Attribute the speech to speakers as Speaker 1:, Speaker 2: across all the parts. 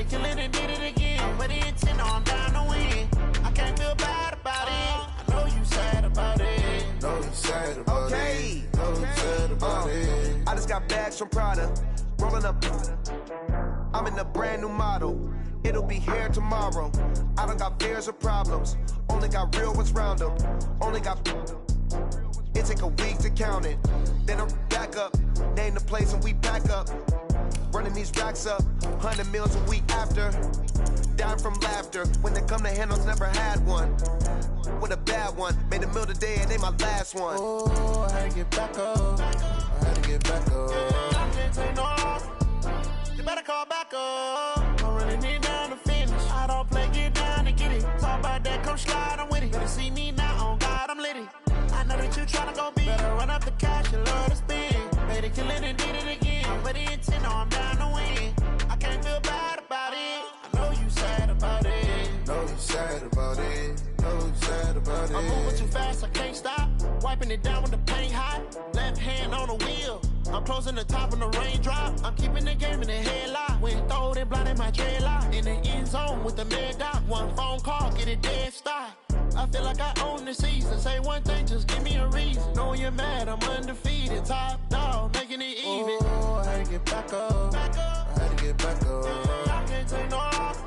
Speaker 1: they kill it and did it again. But the intent, no, I'm down to win. I can't feel bad about it. I know you sad about it.
Speaker 2: Know you sad about it. Know you sad about it. I just got bags from Prada. Rolling up. I'm in a brand new model. It'll be here tomorrow. I don't got fears or problems. Only got real ones round them. Only got. It take a week to count it. Then I'm back up. Name the place and we pack up. Running these racks up. 100 meals a week after. Dying from laughter. When they come to handles, never had one. With a bad one. Made a meal today and they my last one.
Speaker 1: Oh, I had to get back up.
Speaker 2: I had to get back up.
Speaker 1: I can't take no off. You better call back up. I'm running it down to finish. I don't play, get down to get it. Talk about that, come slide, I'm with it. Better see me now, on God, I'm litty. I know that you tryna go big. Better run up the cash, you love to spend. Made it, kill it, and did it again. But the intent, no, I'm down to win. I can't feel bad about it. I know you sad about it.
Speaker 2: Know you sad about it. Know you sad about it.
Speaker 1: I'm moving too fast, I can't stop. Wiping it down with the paint hot. Left hand on the wheel. I'm closing the top on the raindrop. I'm keeping the game in the headlock. When throwed and blinded my dreadlock. In the end zone with the mad dot. One phone call, get it dead stop. I feel like I own the season. Say one thing, just give me a reason. Knowing you're mad, I'm undefeated. Top dog, making it even.
Speaker 2: Oh, I had to get back up. I had to get back up.
Speaker 1: I can't take no off.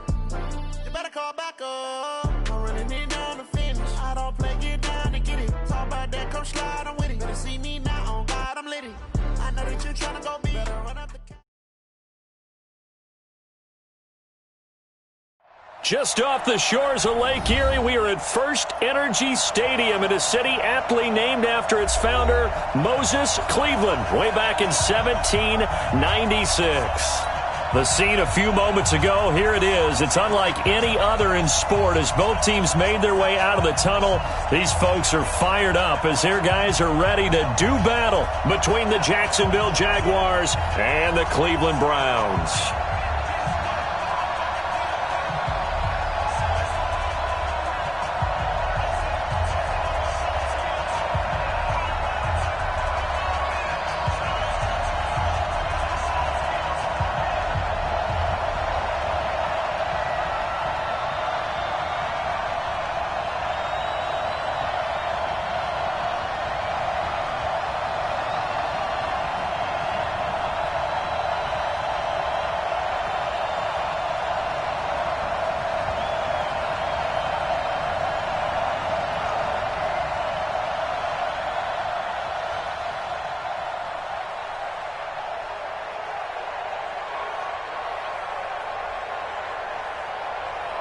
Speaker 1: You better call back up. I'm running it down to finish. I don't play, get down to get it. Talk about that, come slide, I'm with it. Better see me now, on God, I'm litty. I know that you're tryna go big. Better run up the.
Speaker 3: Just off the shores of Lake Erie, we are at First Energy Stadium in a city aptly named after its founder, Moses Cleveland, way back in 1796. The scene a few moments ago, here it is. It's unlike any other in sport as both teams made their way out of the tunnel. These folks are fired up as their guys are ready to do battle between the Jacksonville Jaguars and the Cleveland Browns.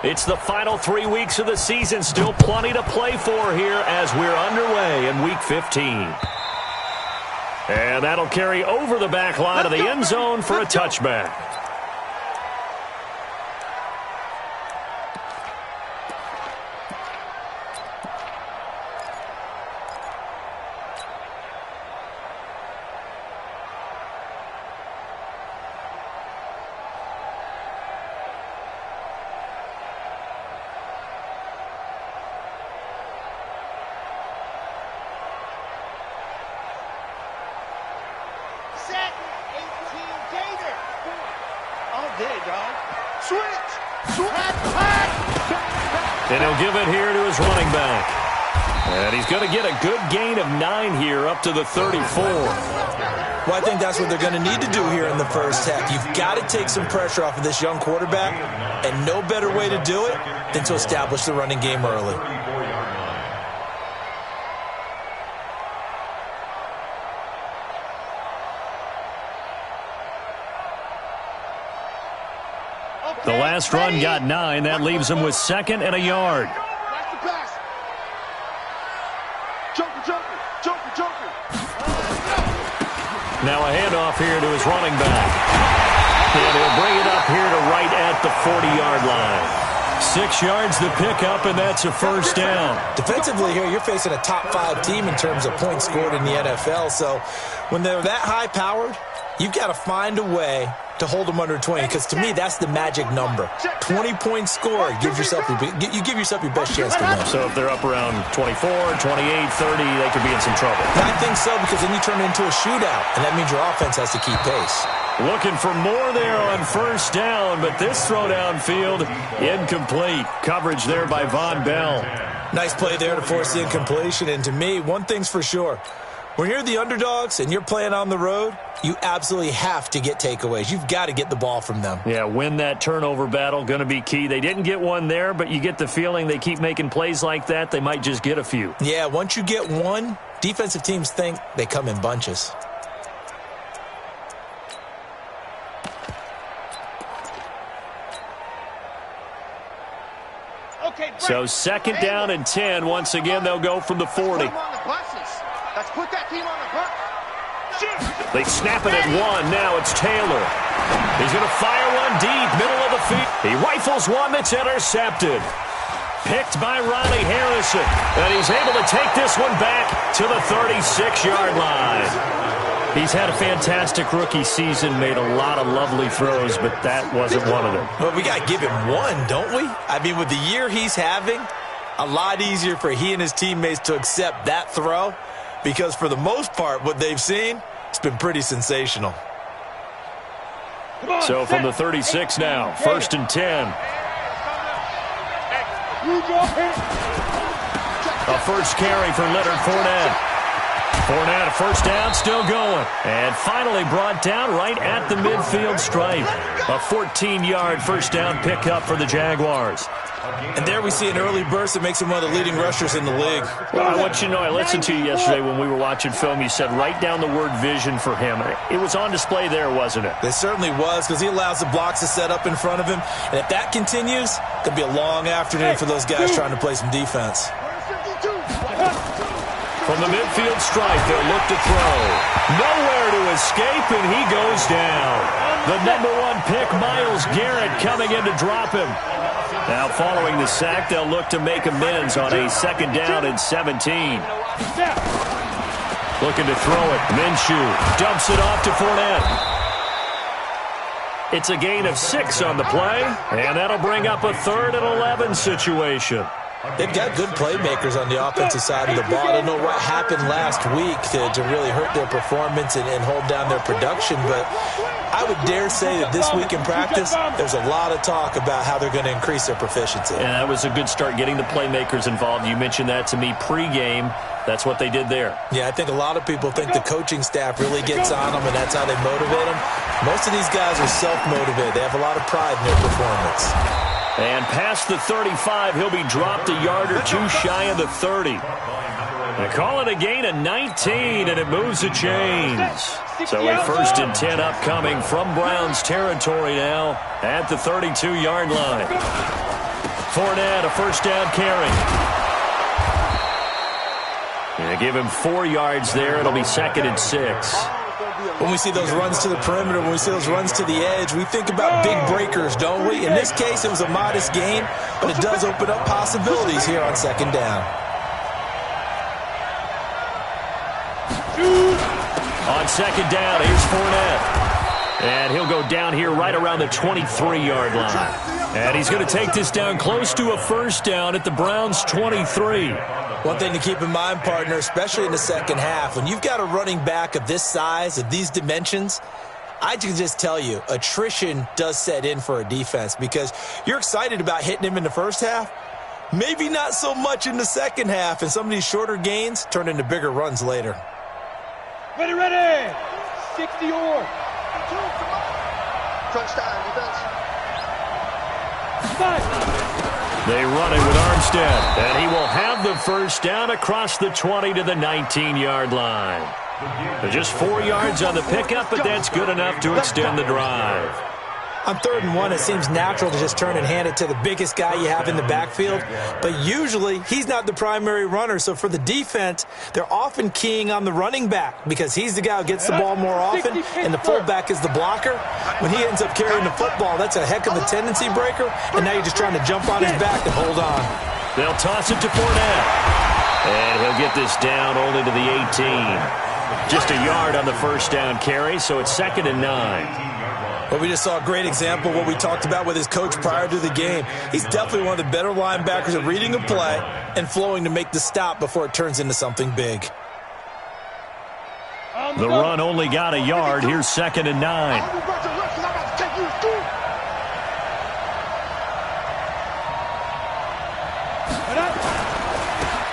Speaker 3: It's the final 3 weeks of the season. Still plenty to play for here as we're underway in Week 15. And that'll carry over the back line of the end zone for a touchback. And he'll give it here to his running back. And he's going to get a good gain of 9 here up to the 34.
Speaker 4: Well, I think that's what they're going to need to do here in the first half. You've got to take some pressure off of this young quarterback, and no better way to do it than to establish the running game early.
Speaker 3: The last run got 9. That leaves him with 2nd and a yard. Now a handoff here to his running back. And he'll bring it up here to right at the 40-yard line. 6 yards to pick up, and that's a first down.
Speaker 4: Defensively here, you're facing a top 5 team in terms of points scored in the NFL. So when they're that high-powered, you've got to find a way to hold them under 20, because to me, that's the magic number. 20-point score, you give yourself your best chance to win.
Speaker 3: So if they're up around 24, 28, 30, they could be in some trouble.
Speaker 4: I think so, because then you turn it into a shootout, and that means your offense has to keep pace.
Speaker 3: Looking for more there on first down, but this throw downfield incomplete. Coverage there by Von Bell.
Speaker 4: Nice play there to force the incompletion, and to me, one thing's for sure. When you're the underdogs and you're playing on the road, you absolutely have to get takeaways. You've got to get the ball from them.
Speaker 3: Yeah, win that turnover battle, going to be key. They didn't get one there, but you get the feeling they keep making plays like that, they might just get a few.
Speaker 4: Yeah, once you get one, defensive teams think they come in bunches.
Speaker 3: So second down and 10. Once again, they'll go from the 40.
Speaker 1: Let's put that team on the bus.
Speaker 3: They snap it at one. Now it's Taylor. He's going to fire one deep, middle of the field. He rifles one that's intercepted. Picked by Riley Harrison. And he's able to take this one back to the 36-yard line. He's had a fantastic rookie season, made a lot of lovely throws, but that wasn't one of them.
Speaker 4: Well, we got to give him one, don't we? I mean, with the year he's having, a lot easier for he and his teammates to accept that throw, because for the most part, what they've seen, it's been pretty sensational.
Speaker 3: So from the 36 now, first and 10. A first carry for Leonard Fournette. Fournette, a first down, still going. And finally brought down right at the midfield stripe. A 14-yard first down pickup for the Jaguars.
Speaker 4: And there we see an early burst that makes him one of the leading rushers in the league.
Speaker 3: Well, I want you to know, I listened to you yesterday when we were watching film. You said write down the word vision for him. It was on display there, wasn't it?
Speaker 4: It certainly was, because he allows the blocks to set up in front of him. And if that continues, it'll be a long afternoon for those guys trying to play some defense.
Speaker 3: From the midfield stripe, they'll look to throw. Nowhere to escape, and he goes down. The number one pick, Myles Garrett, coming in to drop him. Now, following the sack, they'll look to make amends on a second down and 17. Looking to throw it. Minshew dumps it off to Fournette. It's a gain of 6 on the play, and that'll bring up a 3rd and 11 situation.
Speaker 4: They've got good playmakers on the offensive side of the ball. I don't know what happened last week to really hurt their performance and hold down their production, but I would dare say that this week in practice, there's a lot of talk about how they're going to increase their proficiency.
Speaker 3: And that was a good start, getting the playmakers involved. You mentioned that to me pregame. That's what they did there.
Speaker 4: Yeah, I think a lot of people think the coaching staff really gets on them, and that's how they motivate them. Most of these guys are self-motivated. They have a lot of pride in their performance.
Speaker 3: And past the 35, he'll be dropped a yard or two shy of the 30. They call it a gain of 19, and it moves the chains. So a first and 10 upcoming from Browns territory now at the 32-yard line. Fournette, a first down carry. And give him 4 yards there. It'll be 2nd and 6.
Speaker 4: When we see those runs to the perimeter, when we see those runs to the edge, we think about big breakers, don't we? In this case, it was a modest gain, but it does open up possibilities here on second down.
Speaker 3: On second down, here's Fournette. And he'll go down here right around the 23-yard line. And he's going to take this down close to a first down at the Browns' 23.
Speaker 4: One thing to keep in mind, partner, especially in the second half, when you've got a running back of this size, of these dimensions, I can just tell you, attrition does set in for a defense, because you're excited about hitting him in the first half, maybe not so much in the second half, and some of these shorter gains turn into bigger runs later.
Speaker 5: Ready, 60 or.
Speaker 1: Touchdown, defense.
Speaker 3: They run it with Armstead, and he will have the first down across the 20 to the 19-yard line. Just 4 yards on the pickup, but that's good enough to extend the drive.
Speaker 4: On 3rd and 1, it seems natural to just turn and hand it to the biggest guy you have in the backfield. But usually, he's not the primary runner. So for the defense, they're often keying on the running back, because he's the guy who gets the ball more often, and the fullback is the blocker. When he ends up carrying the football, that's a heck of a tendency breaker, and now you're just trying to jump on his back and hold on.
Speaker 3: They'll toss it to Fournette. And he'll get this down only to the 18. Just a yard on the first down carry, so it's 2nd and 9.
Speaker 4: Well, we just saw a great example of what we talked about with his coach prior to the game. He's definitely one of the better linebackers at reading a play and flowing to make the stop before it turns into something big.
Speaker 3: The run only got a yard. Here's 2nd and 9.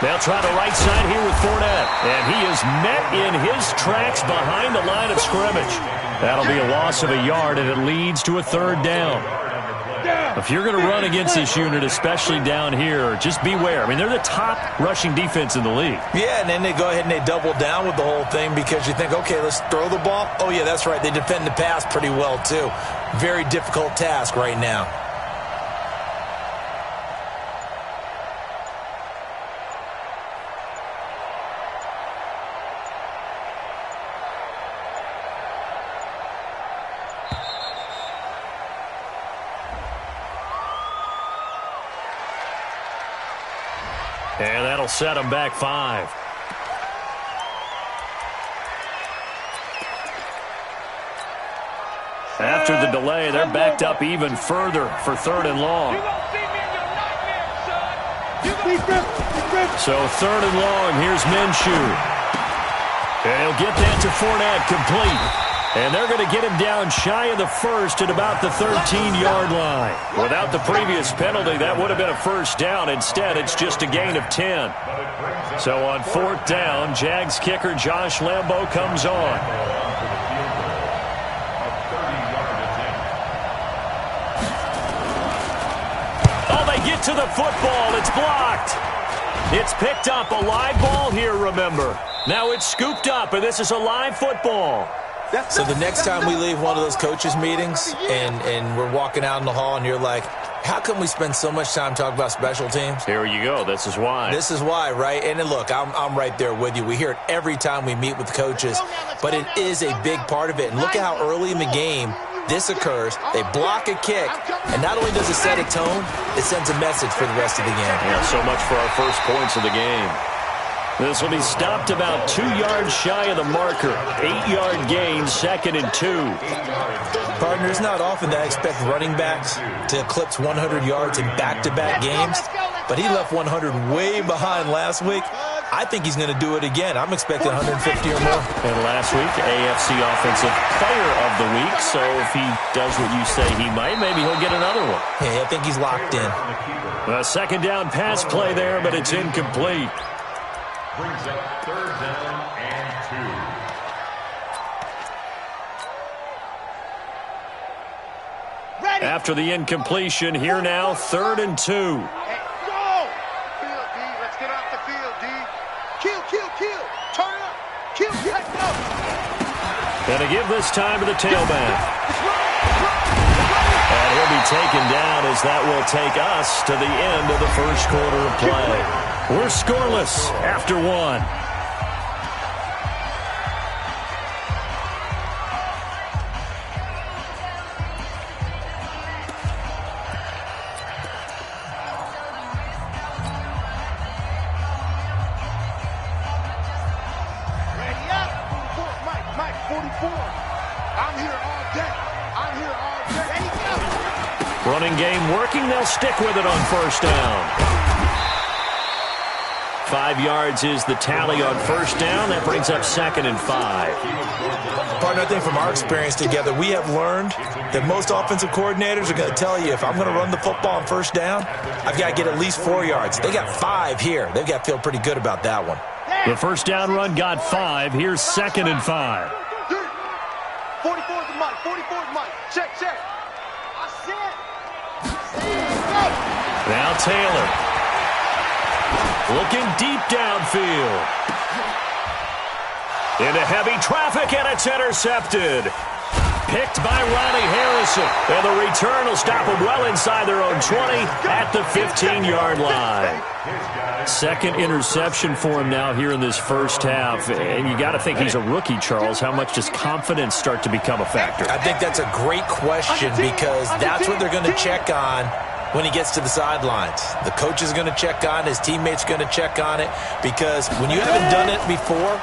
Speaker 3: They'll try the right side here with Fournette. And he is met in his tracks behind the line of scrimmage. That'll be a loss of a yard, and it leads to a 3rd down. If you're going to run against this unit, especially down here, just beware. I mean, they're the top rushing defense in the league.
Speaker 4: Yeah, and then they go ahead and they double down with the whole thing because you think, okay, let's throw the ball. Oh, yeah, that's right. They defend the pass pretty well, too. Very difficult task right now.
Speaker 3: And that'll set them back 5. After the delay, they're backed up even further for 3rd and long. So 3rd and long, here's Minshew. And he'll get that to Fournette, complete. And they're going to get him down shy of the 1st at about the 13-yard line. Without the previous penalty, that would have been a 1st down. Instead, it's just a gain of 10. So on 4th down, Jags kicker Josh Lambo comes on. Oh, they get to the football. It's blocked. It's picked up. A live ball here, remember. Now it's scooped up, and this is a live football.
Speaker 4: So the next time we leave one of those coaches' meetings and we're walking out in the hall and you're like, how come we spend so much time talking about special teams?
Speaker 3: Here you go. This is why.
Speaker 4: This is why, right? And then look, I'm right there with you. We hear it every time we meet with coaches, but it is a big part of it. And look at how early in the game this occurs. They block a kick, and not only does it set a tone, it sends a message for the rest of the game.
Speaker 3: Yeah, so much for our first points of the game. This will be stopped about 2 yards shy of the marker. 8-yard gain, 2nd and 2.
Speaker 4: Partner, it's not often that I expect running backs to eclipse 100 yards in back-to-back games, but he left 100 way behind last week. I think he's going to do it again. I'm expecting 150 or more. And
Speaker 3: last week, AFC Offensive Player of the Week, so if he does what you say he might, maybe he'll get another one.
Speaker 4: Yeah, I think he's locked in.
Speaker 3: A 2nd down pass play there, but it's incomplete.
Speaker 6: Brings up 3rd down and 2.
Speaker 3: Ready. After the incompletion, here now, 3rd and 2.
Speaker 7: Hey, go! Field, D. Let's get off the field, D. Kill. Turn up. Kill. Let's go.
Speaker 3: Gonna give this time to the tailback. And he'll be taken down as that will take us to the end of the first quarter of play. We're scoreless after 1.
Speaker 7: Ready up. 44. Mike, 44. I'm here all day. Ready, go.
Speaker 3: Running game working. They'll stick with it on 1st down. 5 yards is the tally on 1st down. That brings up 2nd and 5.
Speaker 4: Partner, I think from our experience together, we have learned that most offensive coordinators are going to tell you, if I'm going to run the football on 1st down, I've got to get at least 4 yards. They got 5 here. They've got to feel pretty good about that one.
Speaker 3: The 1st down run got 5. Here's 2nd and 5.
Speaker 7: 44's the Mike. 44's Mike. Check. I said.
Speaker 3: Now Taylor. Looking deep downfield. Into heavy traffic, and it's intercepted. Picked by Ronnie Harrison. And the return will stop them well inside their own 20 at the 15-yard line. 2nd interception for him now here in this first half. And you got to think he's a rookie, Charles. How much does confidence start to become a factor?
Speaker 4: I think that's a great question because that's what they're going to check on when he gets to the sidelines. The coach is going to check on it. His teammates are going to check on it because when you haven't done it before,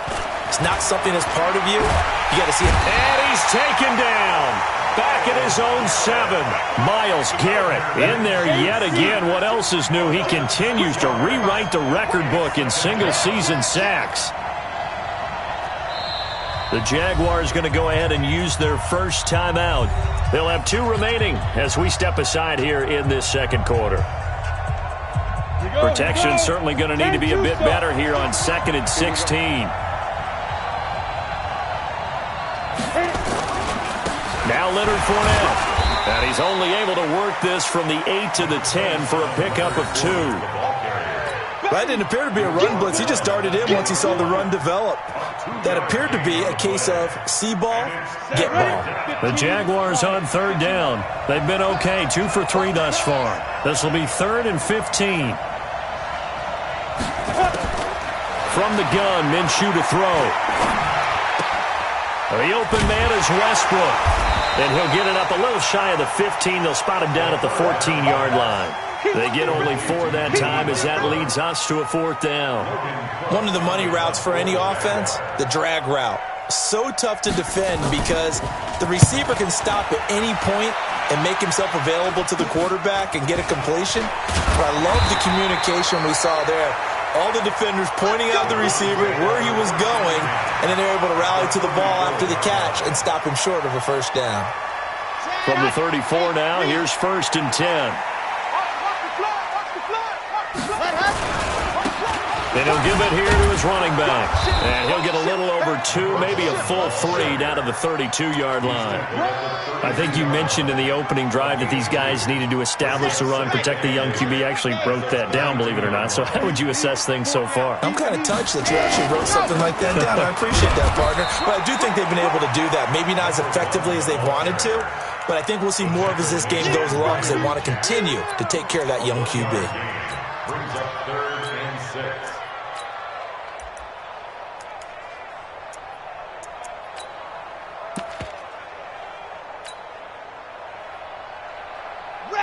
Speaker 4: It's not something that's part of you. You got to see it.
Speaker 3: And he's taken down. Back at his own 7. Myles Garrett in there yet again. What else is new? He continues to rewrite the record book in single-season sacks. The Jaguars going to go ahead and use their first timeout. They'll have 2 remaining as we step aside here in this second quarter. Protection certainly going to need to be a bit better here on 2nd and 16. Now Leonard Fournette. And he's only able to work this from the 8 to the 10 for a pickup of 2.
Speaker 4: That didn't appear to be a run blitz. He just darted in once he saw the run develop. That appeared to be a case of see ball, get ball.
Speaker 3: The Jaguars on 3rd down. They've been okay, 2 for 3 thus far. This will be 3rd and 15. From the gun, Minshew to throw. The open man is Westbrook. And he'll get it up a little shy of the 15. They'll spot him down at the 14-yard line. They get only 4 that time as that leads us to a 4th down.
Speaker 4: One of the money routes for any offense, the drag route. So tough to defend because the receiver can stop at any point and make himself available to the quarterback and get a completion. But I love the communication we saw there. All the defenders pointing out the receiver, where he was going, and then they're able to rally to the ball after the catch and stop him short of a first down.
Speaker 3: From the 34 now, here's 1st and 10. And he'll give it here to his running back. And he'll get a little over 2, maybe a full 3 down to the 32-yard line. I think you mentioned in the opening drive that these guys needed to establish the run, protect the young QB. Actually wrote that down, believe it or not. So how would you assess things so far?
Speaker 4: I'm kind of touched that you actually wrote something like that down. I appreciate that, partner. But I do think they've been able to do that. Maybe not as effectively as they've wanted to, but I think we'll see more of as this game goes along because they want to continue to take care of that young QB.
Speaker 6: Brings up 3rd and 6.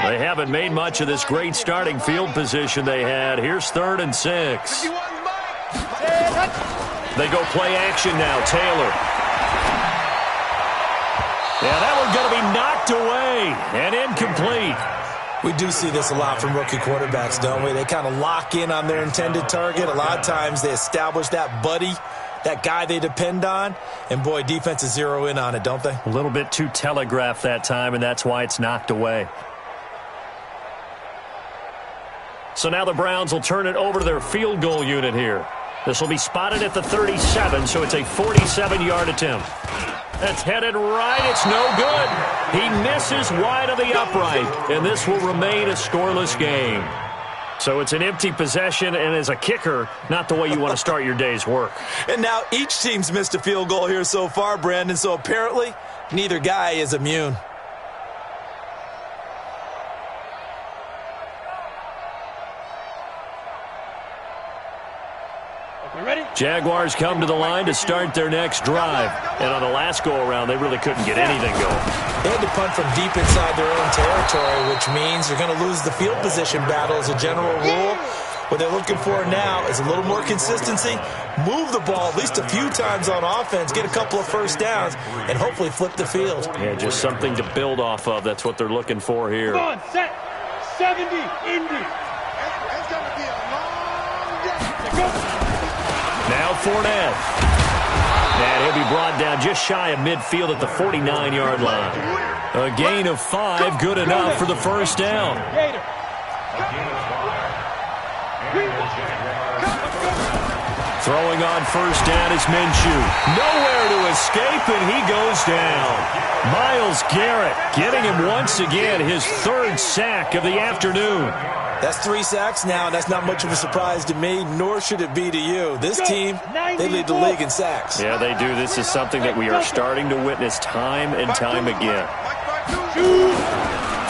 Speaker 3: They haven't made much of this great starting field position they had. Here's 3rd and 6. They go play action now. Taylor. Yeah, that one's going to be knocked away and incomplete.
Speaker 4: We do see this a lot from rookie quarterbacks, don't we? They kind of lock in on their intended target. A lot of times they establish that buddy, that guy they depend on, and boy, defenses zero in on it, don't they?
Speaker 3: A little bit too telegraphed that time, and that's why it's knocked away. So now the Browns will turn it over to their field goal unit here. This will be spotted at the 37, so it's a 47-yard attempt. That's headed right. It's no good. He misses wide of the upright, and this will remain a scoreless game. So it's an empty possession, and as a kicker, not the way you want to start your day's work.
Speaker 4: And now each team's missed a field goal here so far, Brandon, so apparently neither guy is immune.
Speaker 3: Jaguars come to the line to start their next drive. And on the last go-around, they really couldn't get anything going.
Speaker 4: They had to punt from deep inside their own territory, which means you're going to lose the field position battle as a general rule. What they're looking for now is a little more consistency, move the ball at least a few times on offense, get a couple of first downs, and hopefully flip the field.
Speaker 3: Yeah, just something to build off of. That's what they're looking for here.
Speaker 5: Come on, set. 70, Indy.
Speaker 7: It's going to be a long day.
Speaker 3: Now Fournette. And he'll be brought down just shy of midfield at the 49-yard line. A gain of 5, good enough for the first down. Throwing on first down is Minshew. Nowhere to escape, and he goes down. Myles Garrett getting him once again his 3rd sack of the afternoon.
Speaker 4: That's 3 sacks now, and that's not much of a surprise to me, nor should it be to you. This team, they lead the league in sacks.
Speaker 3: Yeah, they do. This is something that we are starting to witness time and time again.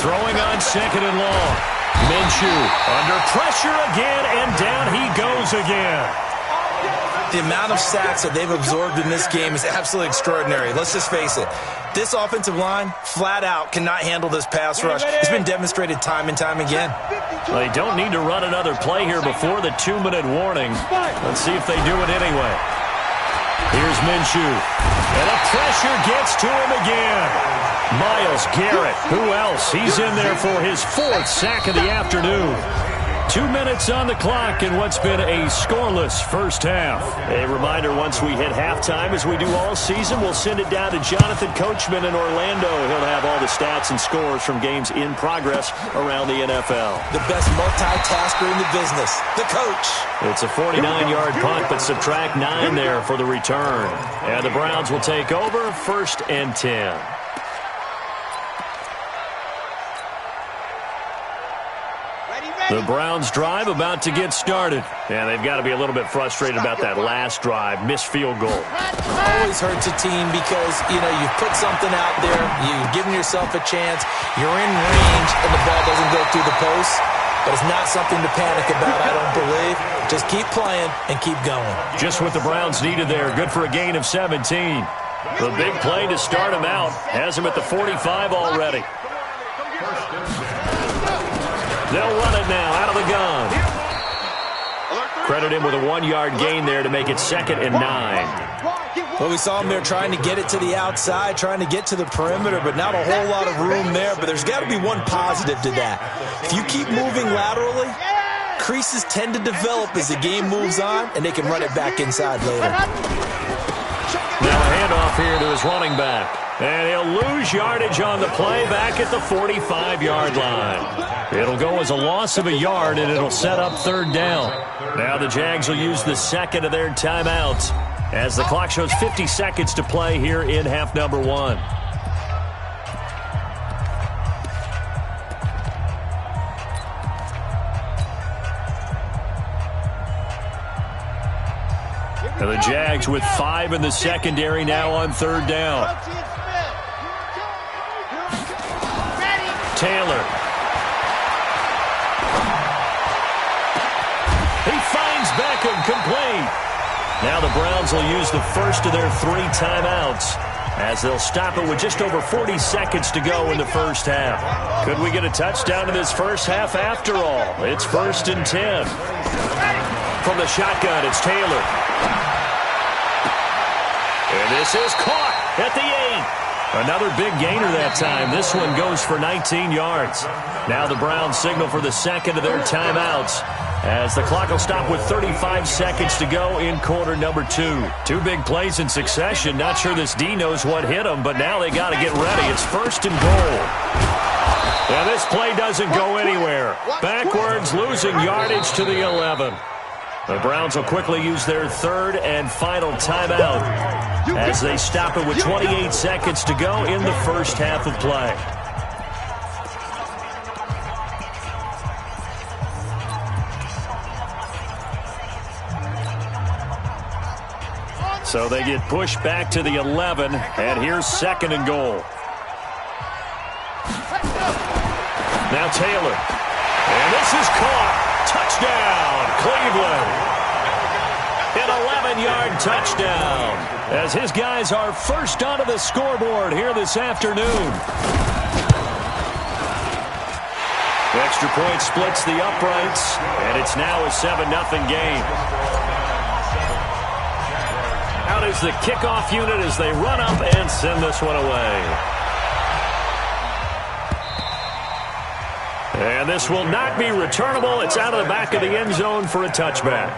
Speaker 3: Throwing on 2nd and long. Minshew under pressure again, and down he goes again.
Speaker 4: The amount of sacks that they've absorbed in this game is absolutely extraordinary. Let's just face it. This offensive line, flat out, cannot handle this pass rush. It's been demonstrated time and time again.
Speaker 3: Well, they don't need to run another play here before the 2-minute warning. Let's see if they do it anyway. Here's Minshew. And the pressure gets to him again. Myles Garrett. Who else? He's in there for his 4th sack of the afternoon. 2 minutes on the clock in what's been a scoreless first half. A reminder, once we hit halftime, as we do all season, we'll send it down to Jonathan Coachman in Orlando. He'll have all the stats and scores from games in progress around the NFL.
Speaker 4: The best multitasker in the business, the coach.
Speaker 3: It's a 49-yard punt, but subtract 9 there for the return. And the Browns will take over, 1st and 10. The Browns drive about to get started. And they've got to be a little bit frustrated about that last drive. Missed field goal.
Speaker 4: Always hurts a team because, you've put something out there. You've given yourself a chance. You're in range, and the ball doesn't go through the post. But it's not something to panic about, I don't believe. Just keep playing and keep going. Just
Speaker 3: what the Browns needed there. Good for a gain of 17. The big play to start him out has him at the 45 already. They'll run it now out of the gun. Credit him with a 1-yard gain there to make it 2nd and 9.
Speaker 4: Well, we saw him there trying to get it to the outside, trying to get to the perimeter, but not a whole lot of room there. But there's got to be one positive to that. If you keep moving laterally, creases tend to develop as the game moves on, and they can run it back inside later.
Speaker 3: Now a handoff here to his running back. And he'll lose yardage on the play back at the 45-yard line. It'll go as a loss of a yard, and it'll set up 3rd down. Now the Jags will use the 2nd of their timeouts as the clock shows 50 seconds to play here in half number 1. And the Jags with 5 in the secondary now on 3rd down. Taylor. He finds Beckham complete. Now the Browns will use the first of their 3 timeouts as they'll stop it with just over 40 seconds to go in the first half. Could we get a touchdown in this first half after all? It's 1st and 10. From the shotgun, it's Taylor. And this is caught at the 8. Another big gainer that time. This one goes for 19 yards. Now the Browns signal for the 2nd of their timeouts as the clock will stop with 35 seconds to go in quarter number 2. 2 big plays in succession. Not sure this D knows what hit them, but now they got to get ready. It's 1st and goal. Now this play doesn't go anywhere. Backwards, losing yardage to the 11. The Browns will quickly use their 3rd and final timeout as they stop it with 28 seconds to go in the first half of play. So they get pushed back to the 11, and here's 2nd and goal. Now Taylor. And this is caught. Touchdown, Cleveland. An 11-yard touchdown as his guys are first onto the scoreboard here this afternoon. The extra point splits the uprights, and it's now a 7-0 game. Out is the kickoff unit as they run up and send this one away. And this will not be returnable. It's out of the back of the end zone for a touchback.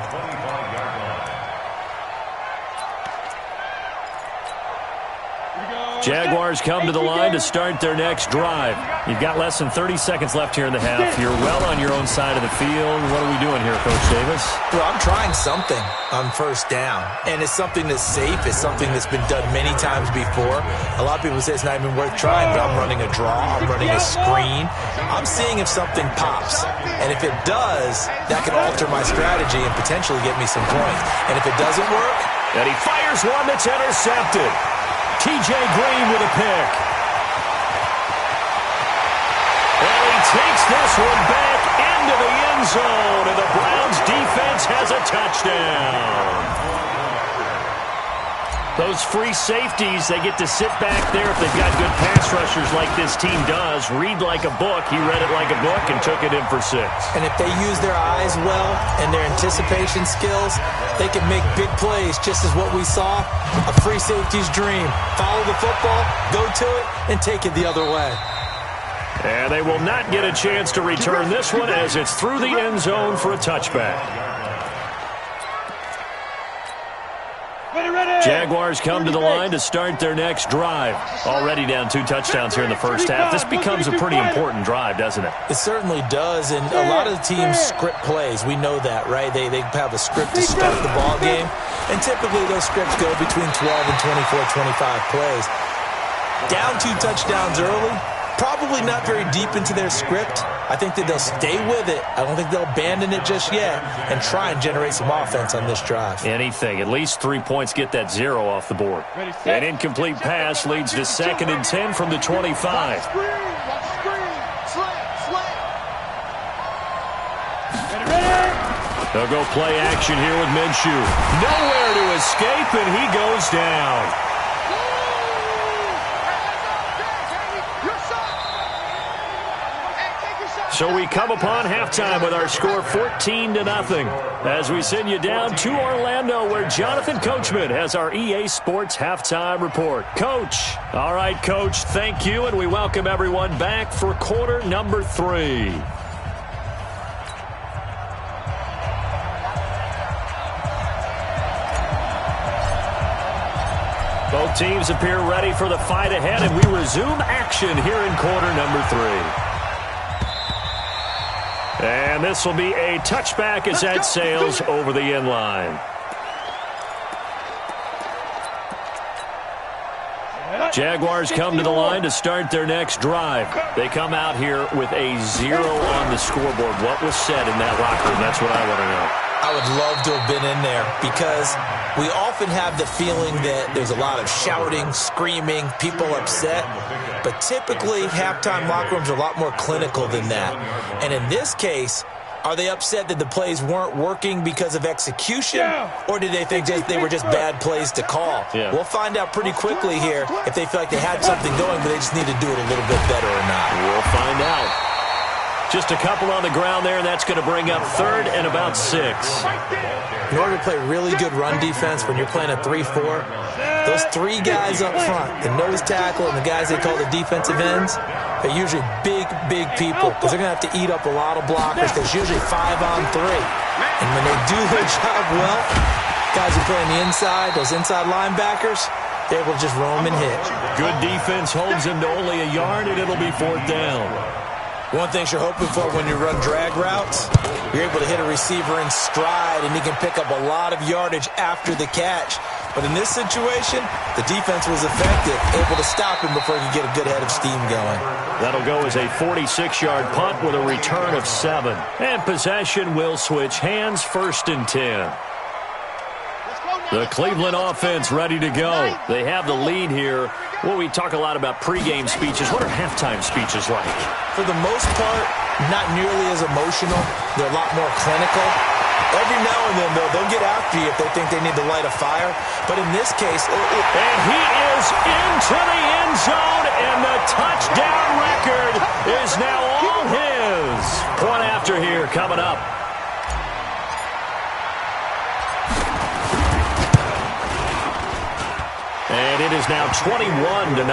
Speaker 3: Jaguars come to the line to start their next drive. You've got less than 30 seconds left here in the half. You're well on your own side of the field. What are we doing here, Coach Davis?
Speaker 4: Well, I'm trying something on 1st down, and it's something that's safe. It's something that's been done many times before. A lot of people say it's not even worth trying, but I'm running a draw. I'm running a screen. I'm seeing if something pops, and if it does, that can alter my strategy and potentially get me some points. And if it doesn't work,
Speaker 3: and he fires one that's intercepted. T.J. Green with a pick. And he takes this one back into the end zone, and the Browns defense has a touchdown. Those free safeties, they get to sit back there if they've got good pass rushers like this team does. Read like a book. He read it like a book and took it in for 6.
Speaker 4: And if they use their eyes well and their anticipation skills, they can make big plays, just as what we saw. A free safety's dream. Follow the football, go to it, and take it the other way.
Speaker 3: And they will not get a chance to return this one as it's through the end zone for a touchback. Jaguars come to the line to start their next drive. Already down 2 touchdowns here in the first half. This becomes a pretty important drive, doesn't it?
Speaker 4: It certainly does, and a lot of the teams script plays. We know that, right? They have a script to start the ball game, and typically those scripts go between 12 and 24, 25 plays. Down 2 touchdowns early, probably not very deep into their script. I think that they'll stay with it. I don't think they'll abandon it just yet and try and generate some offense on this drive.
Speaker 3: Anything. At least 3 points, get that 0 off the board. An incomplete pass leads to 2nd and 10 from the 25. They'll go play action here with Minshew. Nowhere to escape, and he goes down. So we come upon halftime with our score 14-0 as we send you down to Orlando where Jonathan Coachman has our EA Sports Halftime Report. Coach. All right, Coach, thank you, and we welcome everyone back for quarter number 3. Both teams appear ready for the fight ahead, and we resume action here in quarter number 3. And this will be a touchback as that sails over the end line. Jaguars come to the line to start their next drive. They come out here with a 0 on the scoreboard. What was said in that locker room? That's what I want to know.
Speaker 4: I would love to have been in there because we often have the feeling that there's a lot of shouting, screaming, people upset. But typically, halftime locker rooms are a lot more clinical than that. And in this case, are they upset that the plays weren't working because of execution? Or did they think they were just bad plays to call?
Speaker 3: Yeah.
Speaker 4: We'll find out pretty quickly here if they feel like they had something going, but they just need to do it a little bit better or not.
Speaker 3: We'll find out. Just a couple on the ground there, and that's going to bring up 3rd and about 6.
Speaker 4: In order to play really good run defense when you're playing a 3-4, those 3 guys up front, the nose tackle and the guys they call the defensive ends, they're usually big people because they're going to have to eat up a lot of blockers. There's usually 5 on 3. And when they do their job well, guys who play on the inside, those inside linebackers, they're able to just roam and hit.
Speaker 3: Good defense holds them to only a yard, and it'll be 4th down.
Speaker 4: One thing you're hoping for when you run drag routes, you're able to hit a receiver in stride, and he can pick up a lot of yardage after the catch. But in this situation, the defense was effective, able to stop him before he could get a good head of steam going.
Speaker 3: That'll go as a 46-yard punt with a return of 7. And possession will switch hands, 1st and 10. The Cleveland offense ready to go. They have the lead here. Well, we talk a lot about pregame speeches. What are halftime speeches like?
Speaker 4: For the most part, not nearly as emotional. They're a lot more clinical. Every now and then, though, they'll get after you if they think they need to light a fire. But in this case...
Speaker 3: And he is into the end zone, and the touchdown record is now all his. Point after here coming up. And it is now 21-0.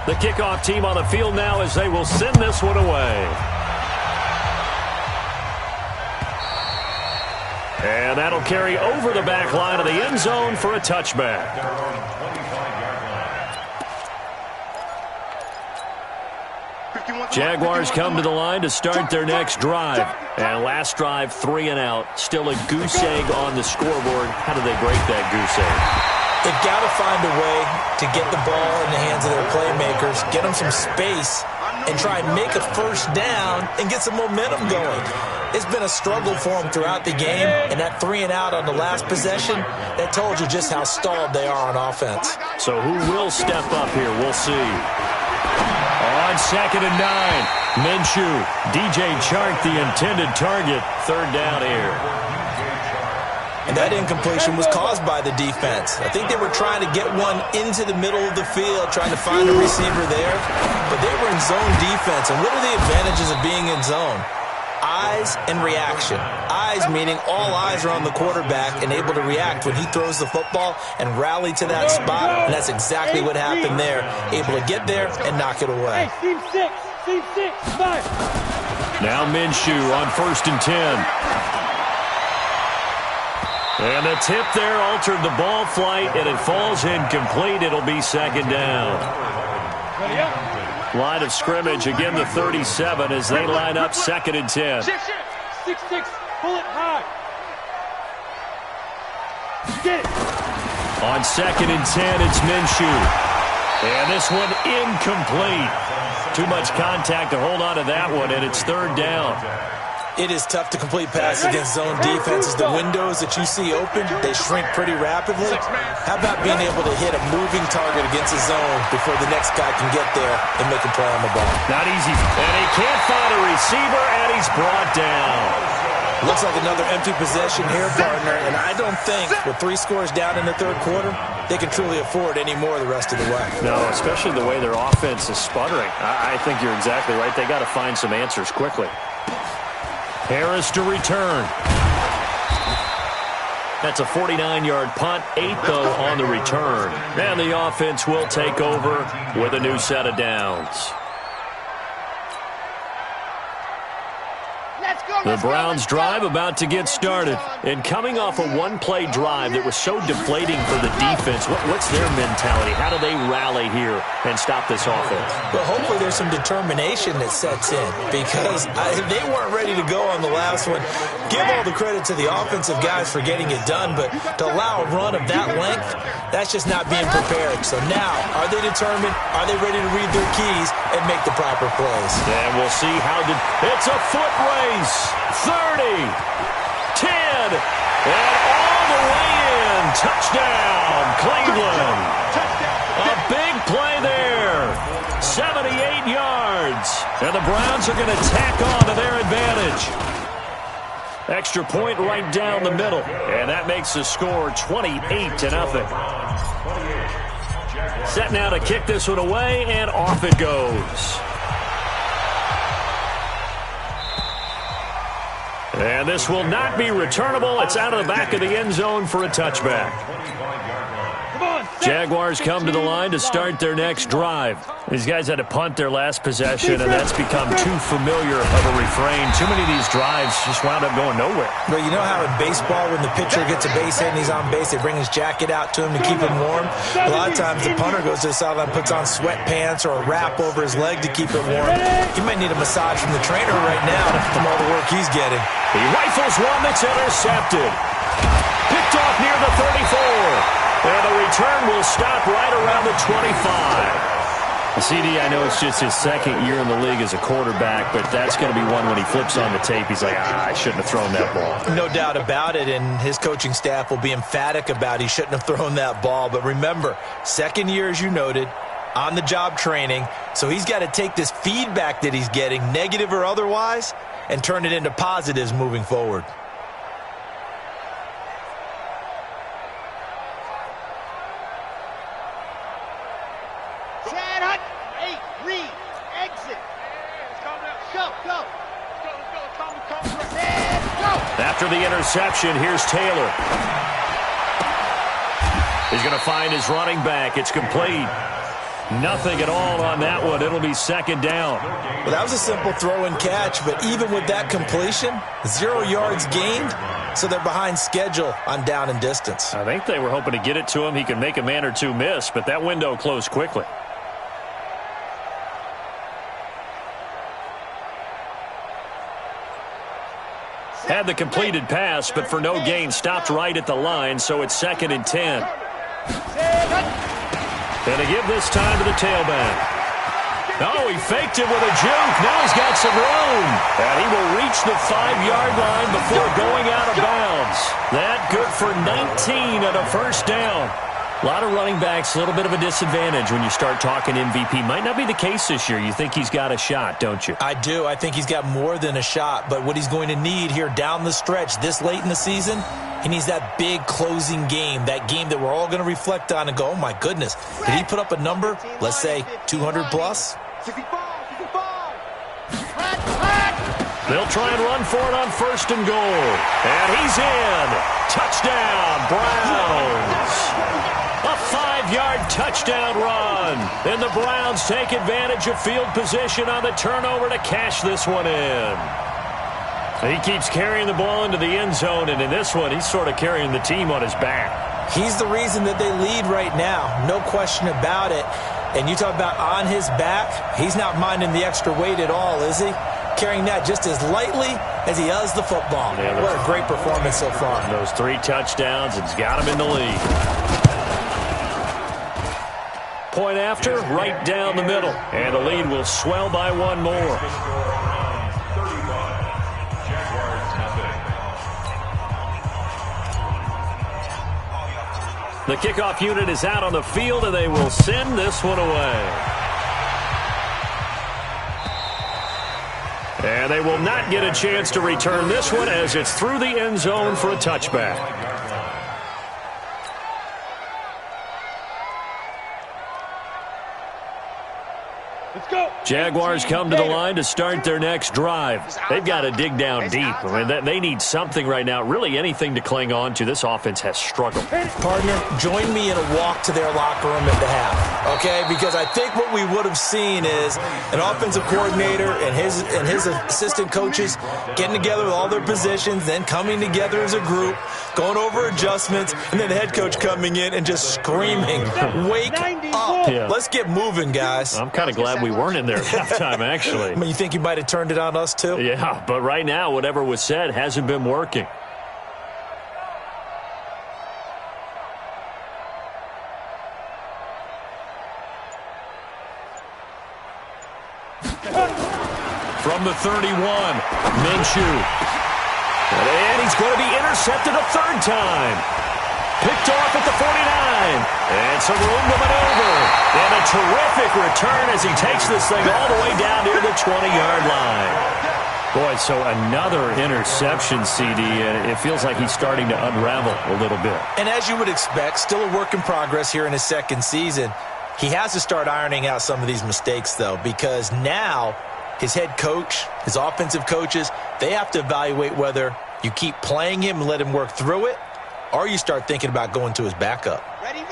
Speaker 3: The kickoff team on the field now as they will send this one away. And that'll carry over the back line of the end zone for a touchback. Jaguars come to the line to start their next drive. And last drive, 3 and out. Still a goose egg on the scoreboard. How do they break that goose egg?
Speaker 4: They've got to find a way to get the ball in the hands of their playmakers, get them some space, and try and make a 1st down and get some momentum going. It's been a struggle for them throughout the game, and that 3 and out on the last possession, that told you just how stalled they are on offense.
Speaker 3: So who will step up here? We'll see. On 2nd and 9, Minshew. DJ Chark, the intended target. 3rd down here.
Speaker 4: And that incompletion was caused by the defense. I think they were trying to get one into the middle of the field, trying to find a receiver there. But they were in zone defense. And what are the advantages of being in zone? Eyes and reaction. Eyes meaning all eyes are on the quarterback and able to react when he throws the football and rally to that spot. And that's exactly what happened there. Able to get there and knock it away.
Speaker 5: Team 6, 5.
Speaker 3: Now Minshew on 1st and 10. And the tip there altered the ball flight, and it falls incomplete. It'll be 2nd down. Line of scrimmage, again the 37 as they line up 2nd and 10.
Speaker 5: 6-6, pull it high. Get it.
Speaker 3: On 2nd and 10, it's Minshew. And this one incomplete. Too much contact to hold on to that one, and it's 3rd down.
Speaker 4: It is tough to complete passes against zone defenses. The windows that you see open, they shrink pretty rapidly. How about being able to hit a moving target against a zone before the next guy can get there and make a play on the ball?
Speaker 3: Not easy. And he can't find a receiver, and he's brought down.
Speaker 4: Looks like another empty possession here, partner, and I don't think with 3 scores down in the 3rd quarter, they can truly afford any more the rest of the way.
Speaker 3: No, especially the way their offense is sputtering. I think you're exactly right. They got to find some answers quickly. Harris to return. That's a 49-yard punt, 8 though on the return. And the offense will take over with a new set of downs. The Browns drive about to get started. And coming off a one-play drive that was so deflating for the defense, what's their mentality? How do they rally here and stop this offense?
Speaker 4: Well, hopefully there's some determination that sets in because they weren't ready to go on the last one. Give all the credit to the offensive guys for getting it done, but to allow a run of that length, that's just not being prepared. So now, are they determined? Are they ready to read their keys and make the proper plays?
Speaker 3: And we'll see how it's a foot race. 30, 10, and all the way in. Touchdown, Cleveland. A big play there. 78 yards. And the Browns are going to tack on to their advantage. Extra point right down the middle. And that makes the score 28-0. Set now to kick this one away, and off it goes. And this will not be returnable. It's out of the back of the end zone for a touchback. Jaguars come to the line to start their next drive. These guys had to punt their last possession, and that's become too familiar of a refrain. Too many of these drives just wound up going nowhere.
Speaker 4: But you know how in baseball, when the pitcher gets a base hit and he's on base, they bring his jacket out to him to keep him warm? A lot of times the punter goes to the sideline, puts on sweatpants or a wrap over his leg to keep it warm. He might need a massage from the trainer right now from all the work he's getting.
Speaker 3: He rifles one that's intercepted. Picked off near the 34. And the return will stop right around the 25. CD, I know it's just his 2nd year in the league as a quarterback, but that's going to be one when he flips on the tape. He's like, I shouldn't have thrown that ball.
Speaker 4: No doubt about it, and his coaching staff will be emphatic about he shouldn't have thrown that ball. But remember, 2nd year, as you noted, on-the-job training, so he's got to take this feedback that he's getting, negative or otherwise, and turn it into positives moving forward.
Speaker 3: After the interception, here's Taylor. He's going to find his running back. It's complete. Nothing at all on that one. It'll be 2nd down.
Speaker 4: Well, that was a simple throw and catch, but even with that completion, 0 yards gained, so they're behind schedule on down and distance.
Speaker 3: I think they were hoping to get it to him. He could make a man or two miss, but that window closed quickly. Had the completed pass, but for no gain, stopped right at the line, so it's 2nd and 10. And to give this time to the tailback. Oh, he faked it with a juke. Now he's got some room. And he will reach the 5-yard line before going out of bounds. That good for 19 and a first down. A lot of running backs, a little bit of a disadvantage when you start talking MVP. Might not be the case this year. You think he's got a shot, don't you?
Speaker 4: I do. I think he's got more than a shot. But what he's going to need here down the stretch this late in the season, he needs that big closing game, that game that we're all going to reflect on and go, oh, my goodness, did he put up a number, let's say 200 plus?
Speaker 7: 65.
Speaker 3: They'll try and run for it on 1st and goal. And he's in. Touchdown, Browns. A 5-yard touchdown run. And the Browns take advantage of field position on the turnover to cash this one in. He keeps carrying the ball into the end zone, and in this one, he's sort of carrying the team on his back.
Speaker 4: He's the reason that they lead right now. No question about it. And you talk about on his back, he's not minding the extra weight at all, is he? Carrying that just as lightly as he does the football.
Speaker 3: Yeah,
Speaker 4: what a great performance so far.
Speaker 3: Those 3 touchdowns, it's got him in the lead. Point after, right down the middle. And the lead will swell by 1 more. The kickoff unit is out on the field, and they will send this one away. And they will not get a chance to return this one as it's through the end zone for a touchback.
Speaker 5: Let's go.
Speaker 3: Jaguars come to the line to start their next drive. They've got to dig down deep. I mean, they need something right now, really anything to cling on to. This offense has struggled.
Speaker 4: Partner, join me in a walk to their locker room at the half, okay? Because I think what we would have seen is an offensive coordinator and his assistant coaches getting together with all their positions, then coming together as a group, going over adjustments, and then the head coach coming in and just screaming, wake up.
Speaker 3: Yeah.
Speaker 4: Let's get moving, guys.
Speaker 3: I'm kind of glad we weren't in there at halftime, actually.
Speaker 4: I mean, you think you might have turned it on us, too?
Speaker 3: Yeah, but right now, whatever was said hasn't been working. From the 31, Minshew. And he's going to be intercepted a 3rd time. Picked off at the 49. And some room to maneuver. And a terrific return as he takes this thing all the way down near the 20-yard line. Boy, so another interception, CD, and it feels like he's starting to unravel a little bit.
Speaker 4: And as you would expect, still a work in progress here in his 2nd season. He has to start ironing out some of these mistakes, though, because now his head coach, his offensive coaches, they have to evaluate whether you keep playing him and let him work through it, or you start thinking about going to his backup.
Speaker 7: Ready. 60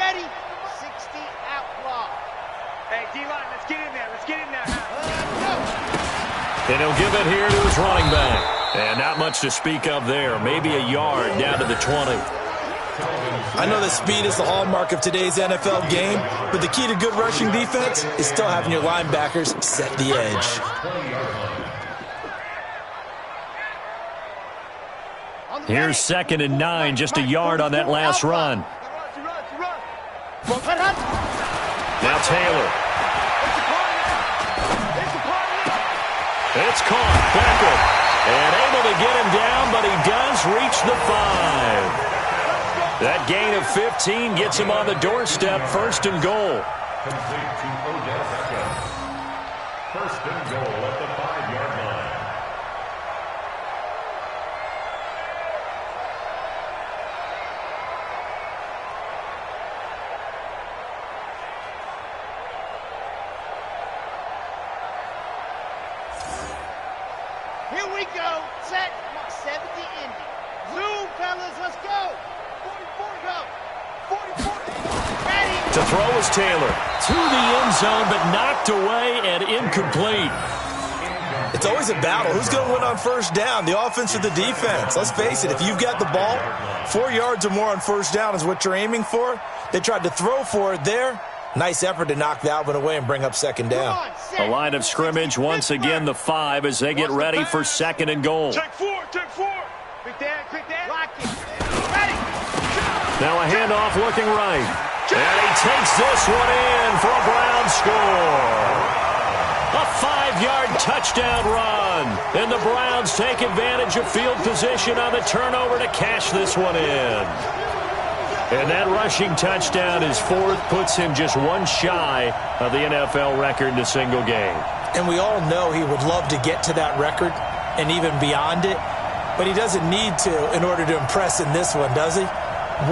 Speaker 7: out block. Hey, D-line, let's get in there. Let's get in there.
Speaker 3: And he'll give it here to his running back. And not much to speak of there. Maybe a yard down to the 20.
Speaker 4: I know that speed is the hallmark of today's NFL game, but the key to good rushing defense is still having your linebackers set the edge.
Speaker 3: Here's 2nd and 9, just a yard on that last run. Now Taylor. It's caught. Beckham. And able to get him down, but he does reach the 5. That gain of 15 gets him on the doorstep, 1st and goal.
Speaker 6: Complete to Odell Beckham. 1st and goal at the 5-yard line.
Speaker 7: Here we go. Set. 70 Indy. Zoom, fellas. Let's go. 44. Go. 44. Ready.
Speaker 3: To throw is Taylor. To the end zone, but knocked away and incomplete.
Speaker 4: It's always a battle. Who's going to win on 1st down, the offense or the defense? Let's face it, if you've got the ball, 4 yards or more on 1st down is what you're aiming for. They tried to throw for it there. Nice effort to knock that one away and bring up 2nd down.
Speaker 3: A line of scrimmage, once again the 5 as they get ready for 2nd and goal.
Speaker 7: Take 4. Quick there. Lock it. Ready.
Speaker 3: Now a handoff looking right. And he takes this one in for a Brown score. A 5-yard touchdown run. And the Browns take advantage of field position on the turnover to cash this one in. And that rushing touchdown, his fourth, puts him just one shy of the NFL record in a single game.
Speaker 4: And we all know he would love to get to that record and even beyond it, but he doesn't need to in order to impress in this one, does he?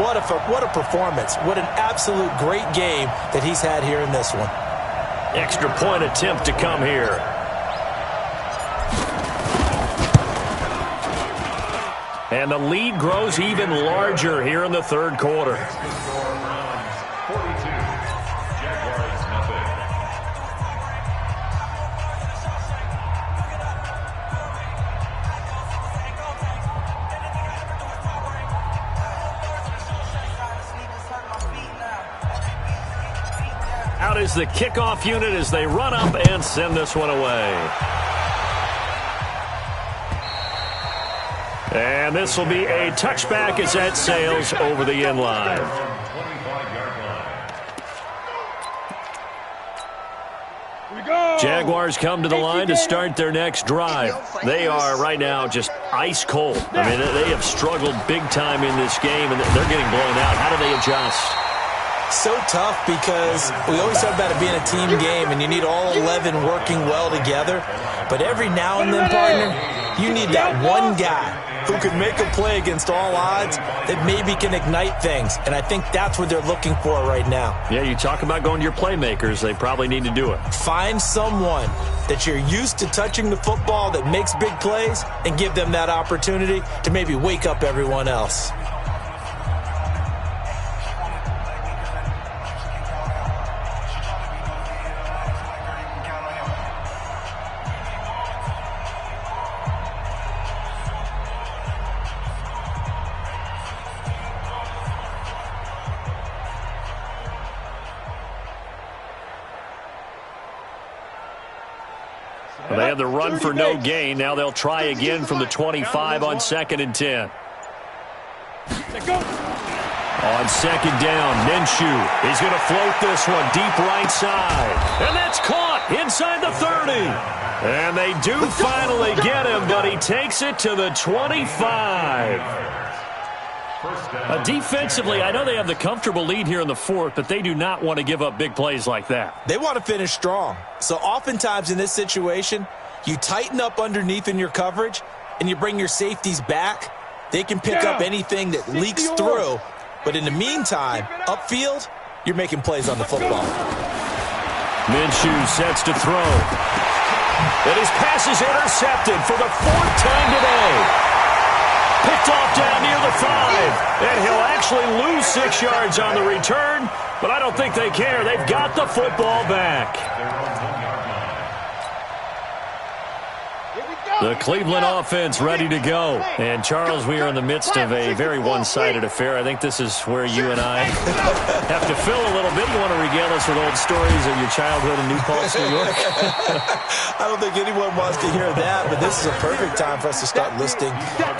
Speaker 4: What a performance. What an absolute great game that he's had here in this one.
Speaker 3: Extra point attempt to come here. And the lead grows even larger here in the third quarter. Out is the kickoff unit as they run up and send this one away. And this will be a touchback as that sails over the end line. Jaguars come to the line to start their next drive. They are right now just ice cold. I mean, they have struggled big time in this game, and they're getting blown out. How do they adjust?
Speaker 4: So tough because we always talk about it being a team game, and you need all 11 working well together. But every now and then, partner, you need that one guy who can make a play against all odds that maybe can ignite things. And I think that's what they're looking for right now.
Speaker 3: Yeah, you talk about going to your playmakers. They probably need to do it.
Speaker 4: Find someone that you're used to touching the football that makes big plays and give them that opportunity to maybe wake up everyone else.
Speaker 3: They had the run for no gain. Now they'll try again from the 25 on 2nd and 10. On 2nd down, Minshew. He's going to float this one deep right side. And that's caught inside the 30. And they do finally get him, but he takes it to the 25. Defensively, I know they have the comfortable lead here in the fourth, but they do not want to give up big plays like that.
Speaker 4: They want to finish strong. So oftentimes in this situation, you tighten up underneath in your coverage and you bring your safeties back. They can pick up anything that leaks through. But in the meantime, upfield, you're making plays on the football.
Speaker 3: Minshew sets to throw. And his pass is intercepted for the 4th time today. Picked off down near the 5. And he'll actually lose 6 yards on the return, but I don't think they care. They've got the football back. The Cleveland offense ready to go. And, Charles, we are in the midst of a very one-sided affair. I think this is where you and I have to fill a little bit. You want to regale us with old stories of your childhood in New Paltz, New York?
Speaker 4: I don't think anyone wants to hear that, but this is a perfect time for us to start listing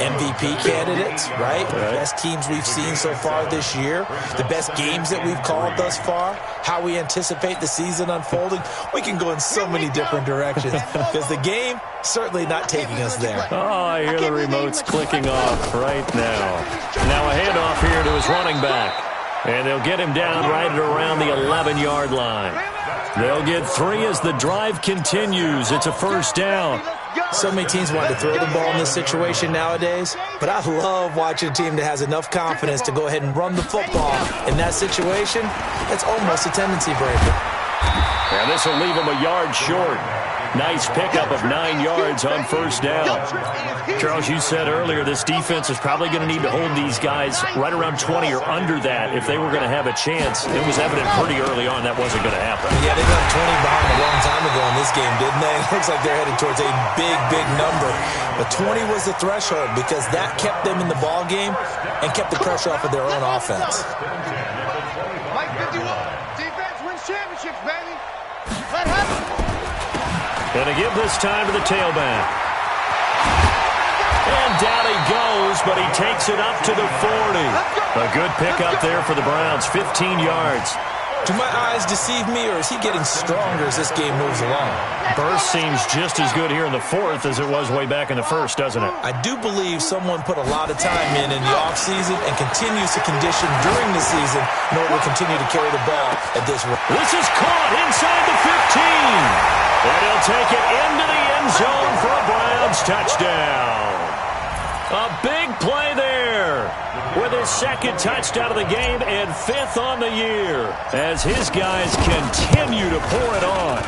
Speaker 4: MVP candidates, right? The best teams we've seen so far this year, the best games that we've called thus far, how we anticipate the season unfolding. We can go in so many different directions because the game certainly not taking us there.
Speaker 3: Oh, I hear the remotes clicking off right now. Now a handoff here to his running back. And they'll get him down right at around the 11-yard line. They'll get 3 as the drive continues. It's a 1st down.
Speaker 4: So many teams want to throw the ball in this situation nowadays, but I love watching a team that has enough confidence to go ahead and run the football. In that situation, it's almost a tendency breaker.
Speaker 3: And this will leave him a yard short. Nice pickup of 9 yards on 1st down. Charles, you said earlier this defense is probably going to need to hold these guys right around 20 or under that if they were going to have a chance. It was evident pretty early on that wasn't going to happen.
Speaker 4: Yeah, they got 20 behind a long time ago in this game, didn't they? Looks like they're headed towards a big, big number. But 20 was the threshold because that kept them in the ball game and kept the pressure off of their own offense.
Speaker 7: Mike 51. Defense wins championships, baby. Let happen.
Speaker 3: And to give this time to the tailback. And down he goes, but he takes it up to the 40. A good pickup there for the Browns, 15 yards.
Speaker 4: Do my eyes deceive me, or is he getting stronger as this game moves along?
Speaker 3: Burst seems just as good here in the fourth as it was way back in the first, doesn't it?
Speaker 4: I do believe someone put a lot of time in the offseason and continues to condition during the season in order to continue to carry the ball at this rate.
Speaker 3: This is caught inside the 15. And he'll take it into the end zone for a Browns touchdown. A big play there with his second touchdown of the game and fifth on the year as his guys continue to pour it on.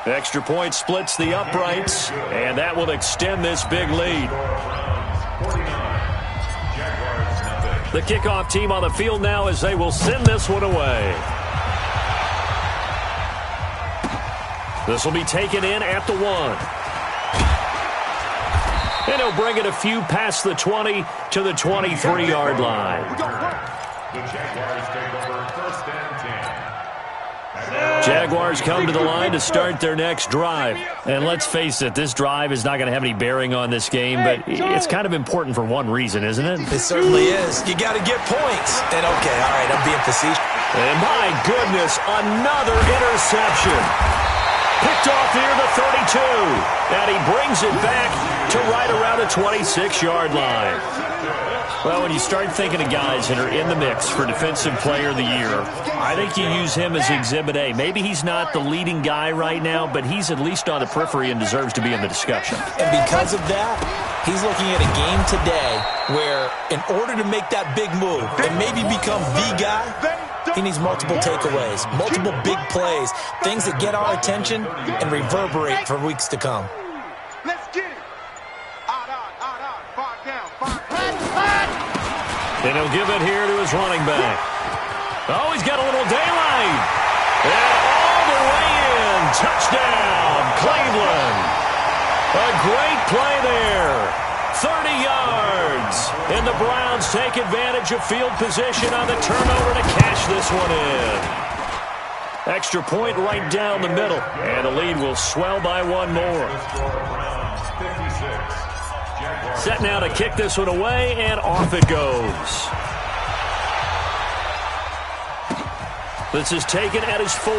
Speaker 3: Extra point splits the uprights, and that will extend this big lead. The kickoff team on the field now as they will send this one away. This will be taken in at the 1. And he'll bring it a few past the 20 to the 23-yard line.
Speaker 6: The Jaguars take over first and 10.
Speaker 3: Jaguars come to the line to start their next drive. And let's face it, this drive is not going to have any bearing on this game, but it's kind of important for one reason, isn't it?
Speaker 4: It certainly is. You got to get points. And okay, all right, I'm being facetious.
Speaker 3: And my goodness, another interception. Picked off near the 32, and he brings it back to right around the 26-yard line. Well, when you start thinking of guys that are in the mix for Defensive Player of the Year, I think you use him as Exhibit A. Maybe he's not the leading guy right now, but he's at least on the periphery and deserves to be in the discussion.
Speaker 4: And because of that, he's looking at a game today where in order to make that big move and maybe become the guy, he needs multiple takeaways, multiple big plays, things that get our attention and reverberate for weeks to come.
Speaker 7: Let's get it. Out, far down.
Speaker 3: And he'll give it here to his running back. Oh, he's got a little daylight. And all the way in. Touchdown, Cleveland. A great play there. 30 yards. And the Browns take advantage of field position on the turnover to cash this one in. Extra point right down the middle. And the lead will swell by one more. Set now to kick this one away, and off it goes. This is taken at his 4.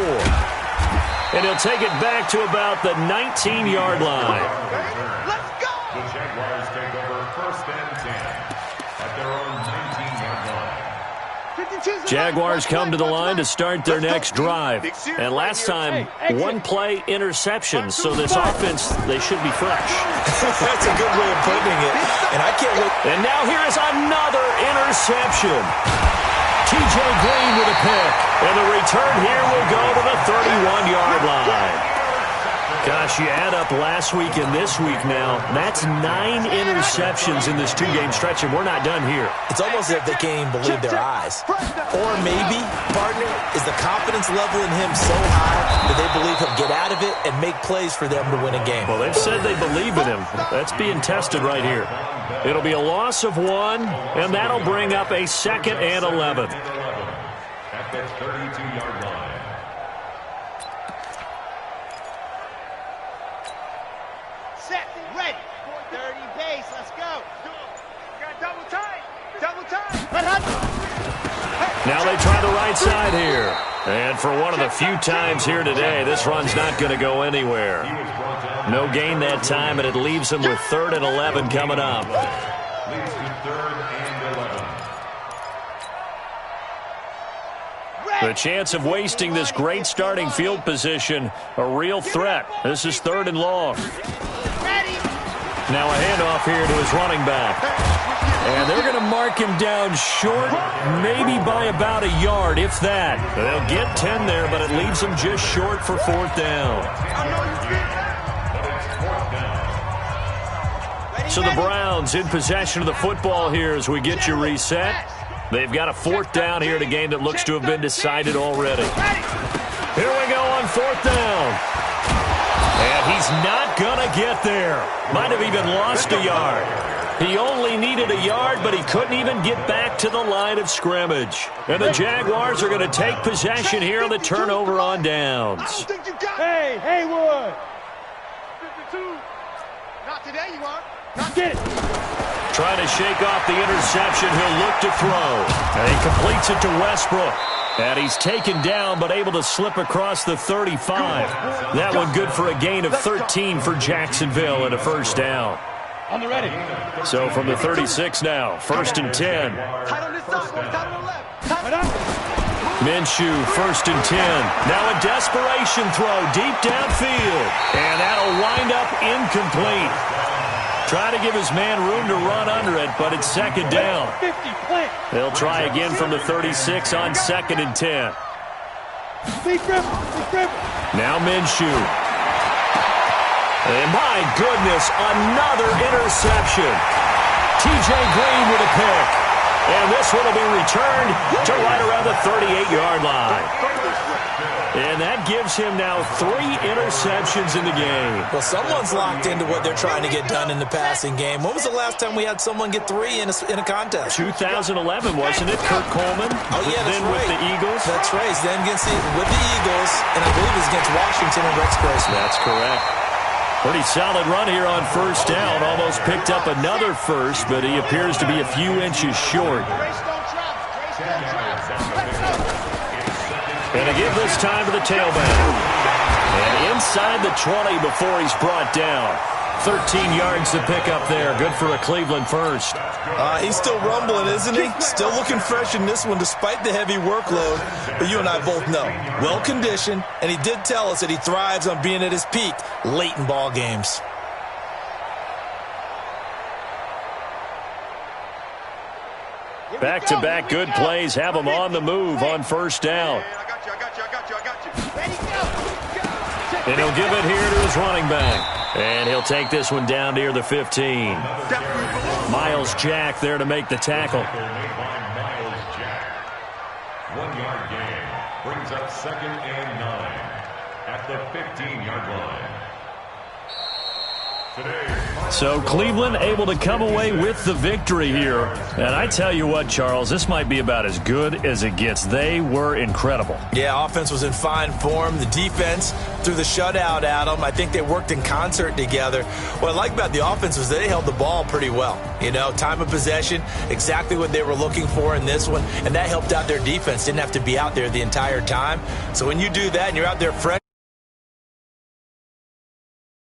Speaker 3: And he'll take it back to about the 19-yard line.
Speaker 7: Let's go!
Speaker 6: The Jaguars take over first and 10 at their own 19-yard line.
Speaker 3: Jaguars come to the line to start their next drive. And last time, one play interception. So this offense, they should be fresh.
Speaker 4: That's a good way of putting it. And I can't wait.
Speaker 3: And now here is another interception. T.J. Green with a pick. And the return here will go to the 31-yard line. Gosh, you add up last week and this week now, that's 9 interceptions in this two-game stretch, and we're not done here.
Speaker 4: It's almost as if they can't even believe their eyes. Or maybe, partner, is the confidence level in him so high that they believe he'll get out of it and make plays for them to win a game.
Speaker 3: Well, they've said they believe in him. That's being tested right here. It'll be a loss of 1, and that'll bring up a 2nd and 11.
Speaker 6: At the 32-yard line.
Speaker 7: Set, ready. 30 base, let's go. Got double time.
Speaker 3: Now they try the right side here. And for one of the few times here today, this run's not going to go anywhere. No gain that time, and it leaves them with 3rd and 11 coming up.
Speaker 6: Leads to 3rd and 11.
Speaker 3: The chance of wasting this great starting field position, a real threat. This is 3rd and long. Now a handoff here to his running back. And they're going to mark him down short, maybe by about a yard, if that. They'll get 10 there, but it leaves them just short for 4th down. So the Browns in possession of the football here as we get you reset. They've got a 4th down here in a game that looks to have been decided already. Here we go on 4th down. And he's not going to get there. Might have even lost a yard. He only needed a yard, but he couldn't even get back to the line of scrimmage. And the Jaguars are going to take possession here on the turnover on downs.
Speaker 5: Hey, Haywood.
Speaker 7: 52. Not today, you are.
Speaker 5: Not get it.
Speaker 3: Trying to shake off the interception. He'll look to throw. And he completes it to Westbrook. And he's taken down but able to slip across the 35. That one good for a gain of 13 for Jacksonville and a first down.
Speaker 5: On the ready.
Speaker 3: So from the 36 now, 1st and 10. Minshew, 1st and 10. Now a desperation throw deep downfield. And that'll wind up incomplete. Trying to give his man room to run under it, but it's 2nd down. They'll try again from the 36 on 2nd and 10. Now Minshew. And my goodness, another interception. T.J. Green with a pick. And this one will be returned to right around the 38-yard line. And that gives him now 3 interceptions in the game.
Speaker 4: Well, someone's locked into what they're trying to get done in the passing game. When was the last time we had someone get 3 in a contest?
Speaker 3: 2011, wasn't it? Kurt Coleman.
Speaker 4: Oh, yeah, that's
Speaker 3: then
Speaker 4: right.
Speaker 3: with the Eagles.
Speaker 4: That's right. Then with the Eagles, and I believe it's against Washington and Rex Grossman.
Speaker 3: That's correct. Pretty solid run here on 1st down. Almost picked up another first, but he appears to be a few inches short. And to give this time to the tailback. And inside the 20 before he's brought down. 13 yards to pick up there. Good for a Cleveland first.
Speaker 4: He's still rumbling, isn't he? Still looking fresh in this one despite the heavy workload. But you and I both know, well-conditioned, and he did tell us that he thrives on being at his peak late in ball games.
Speaker 3: Back-to-back good plays have him on the move on 1st down. And he'll give it here to his running back. And he'll take this one down near the 15. Miles Jack there to make the tackle.
Speaker 6: 1-yard gain brings up 2nd and 9 at the 15-yard line.
Speaker 3: So Cleveland able to come away with the victory here. And I tell you what, Charles, this might be about as good as it gets. They were incredible.
Speaker 4: Yeah, offense was in fine form. The defense threw the shutout at them. I think they worked in concert together. What I like about the offense was they held the ball pretty well. You know, time of possession, exactly what they were looking for in this one. And that helped out their defense. Didn't have to be out there the entire time. So when you do that and you're out there fresh,